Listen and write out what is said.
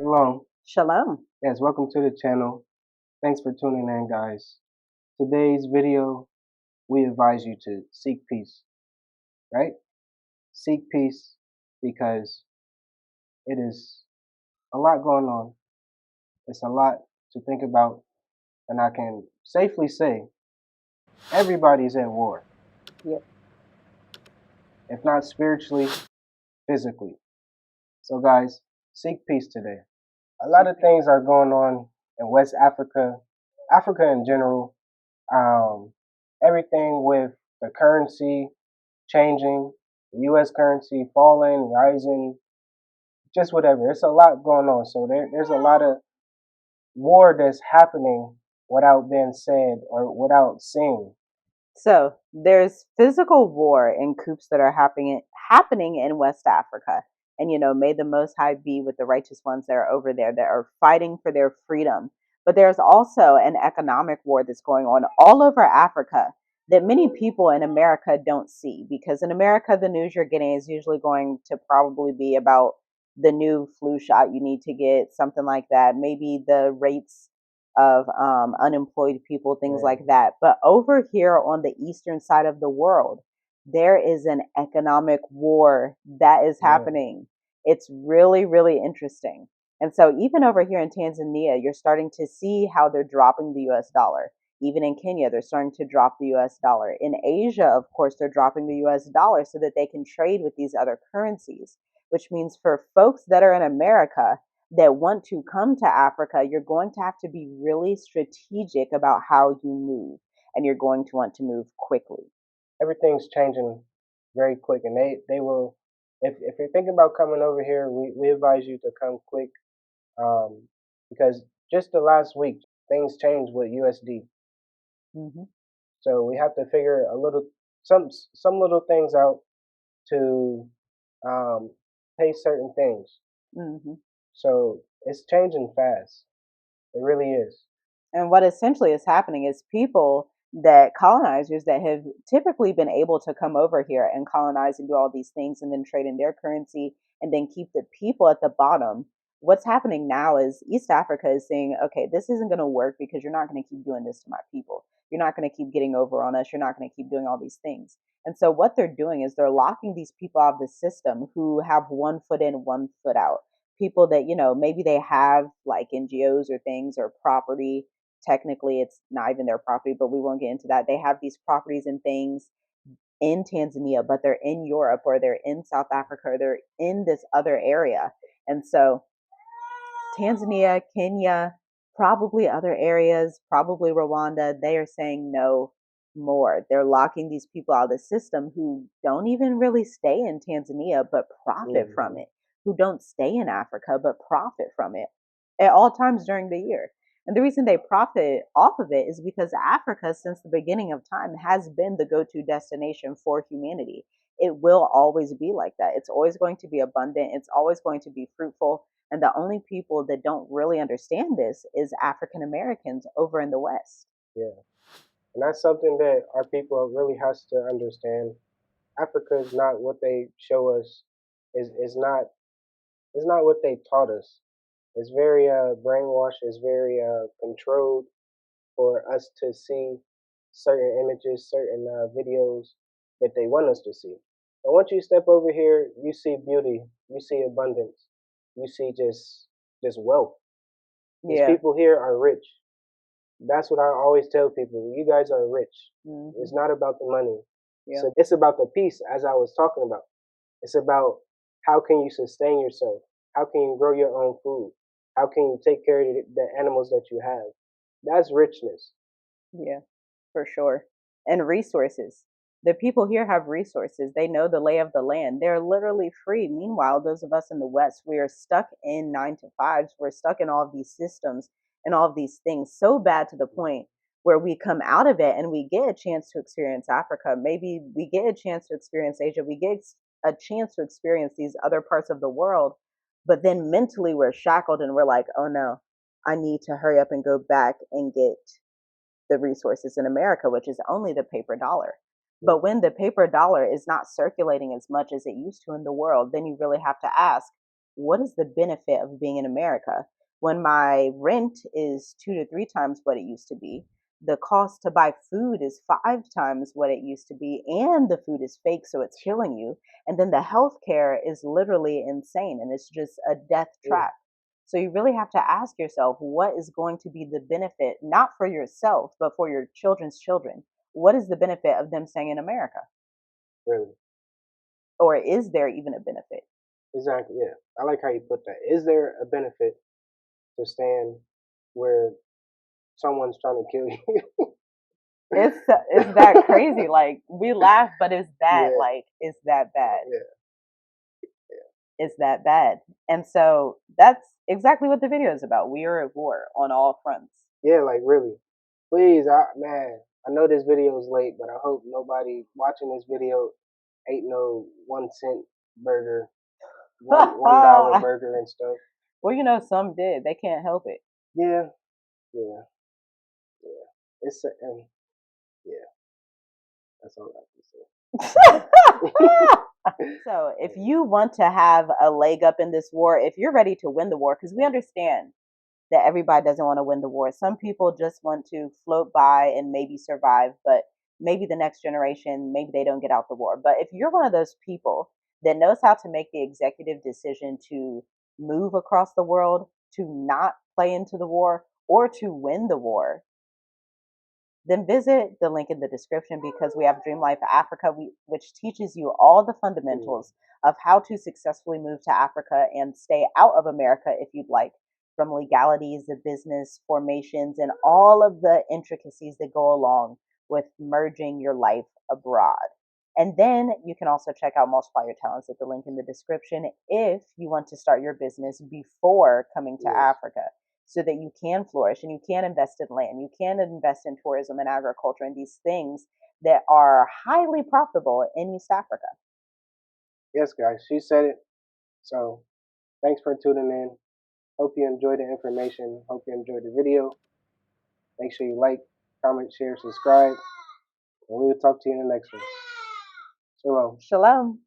Shalom. Shalom. Yes, welcome to the channel. Thanks for tuning in, guys. Today's video, we advise you to seek peace, right? Seek peace because it is a lot going on. It's a lot to think about, and I can safely say everybody's at war, Yep. if not spiritually, physically. So, guys, seek peace today. A lot of things are going on in West Africa, Africa in general. Um, Everything with the currency changing, the U.S. currency falling, rising, just whatever. It's a lot going on. So there's a lot of war that's happening without being said or without seen. So there's physical war and coups that are happening in West Africa. And may the Most High be with the righteous ones that are over there that are fighting for their freedom. But there's also an economic war that's going on all over Africa that many people in America don't see, because in America the news you're getting is usually going to probably be about the new flu shot you need to get, something like that. Maybe the rates of unemployed people, things like that. But over here on the eastern side of the world, there is an economic war that is happening. It's really, really interesting. And so, even over here in Tanzania, you're starting to see how they're dropping the US dollar. Even in Kenya, they're starting to drop the US dollar. In Asia, of course, they're dropping the US dollar so that they can trade with these other currencies, which means for folks that are in America that want to come to Africa, you're going to have to be really strategic about how you move, and you're going to want to move quickly. Everything's changing very quick, and they will. If you're thinking about coming over here, we advise you to come quick, um, because just the last week things changed with USD. Mm-hmm. So we have to figure a little some little things out to um, pay certain things. Mm-hmm. So it's changing fast. It really is. And what essentially is happening is people that colonizers that have typically been able to come over here and colonize and do all these things and then trade in their currency and then keep the people at the bottom. What's happening now is East Africa is saying, okay, this isn't going to work because you're not going to keep doing this to my people. You're not going to keep getting over on us. You're not going to keep doing all these things. And so what they're doing is they're locking these people out of the system who have one foot in, one foot out. People that, maybe they have like NGOs or things or property. Technically it's not even their property, but we won't get into that. They have these properties and things in Tanzania, but they're in Europe or they're in South Africa or they're in this other area. And so Tanzania, Kenya, probably other areas, probably Rwanda, they are saying no more. They're locking these people out of the system who don't even really stay in Tanzania but profit from it, who don't stay in Africa but profit from it at all times during the year. And the reason they profit off of it is because Africa, since the beginning of time, has been the go to destination for humanity. It will always be like that. It's always going to be abundant, it's always going to be fruitful. And the only people that don't really understand this is African Americans over in the West. Yeah, and that's something that our people really has to understand. Africa is not what they show us. Is not what they taught us. It's very brainwashed. It's very controlled for us to see certain images, certain videos that they want us to see. But once you step over here, you see beauty, you see abundance, you see just wealth. These Yeah. people here are rich. That's what I always tell people. You guys are rich. Mm-hmm. It's not about the money. Yeah. So it's about the peace, as I was talking about. It's about how can you sustain yourself? How can you grow your own food? How can you take care of the animals that you have? That's richness. Yeah, for sure. And resources. The people here have resources. They know the lay of the land. They're literally free. Meanwhile, those of us in the West, we are stuck in 9 to 5s. We're stuck in all of these systems and all of these things so bad to the point where we come out of it and we get a chance to experience Africa. Maybe we get a chance to experience Asia. We get a chance to experience these other parts of the world. But then mentally, we're shackled and we're like, oh no, I need to hurry up and go back and get the resources in America, which is only the paper dollar. But when the paper dollar is not circulating as much as it used to in the world, then you really have to ask, what is the benefit of being in America when my rent is 2 to 3 times what it used to be? The cost to buy food is 5 times what it used to be, and the food is fake, so it's killing you. And then the healthcare is literally insane, and it's just a death Yeah, trap. So you really have to ask yourself, what is going to be the benefit, not for yourself, but for your children's children? What is the benefit of them staying in America? really. Or is there even a benefit? Exactly. Yeah. I like how you put that. Is there a benefit to staying where someone's trying to kill you? It's that crazy. Like we laugh, but Yeah. it's that bad. Yeah. It's that bad. And so that's exactly what the video is about. We are at war on all fronts. Yeah. Like really. Please, man. I know this video is late, but I hope nobody watching this video ate no 1 cent burger, $1 Well, burger and stuff. some did. They can't help it. Yeah. Yeah. Yeah. It's yeah. That's all I can say. So, if you want to have a leg up in this war, if you're ready to win the war, because we understand that everybody doesn't want to win the war. Some people just want to float by and maybe survive, but maybe the next generation, maybe they don't get out the war. But if you're one of those people that knows how to make the executive decision to move across the world, to not play into the war, or to win the war, then visit the link in the description because we have Dream Life Africa, which teaches you all the Mm, fundamentals of how to successfully move to Africa and stay out of America if you'd like, from legalities, the business formations, and all of the intricacies that go along with merging your life abroad. And then you can also check out Multiply Your Talents at the link in the description if you want to start your business before coming to yes. Africa so that you can flourish and you can invest in land, you can invest in tourism and agriculture and these things that are highly profitable in East Africa. Yes, guys. She said it. So thanks for tuning in. Hope you enjoyed the information. Hope you enjoyed the video. Make sure you like, comment, share, subscribe, and we will talk to you in the next one. Shalom. Shalom.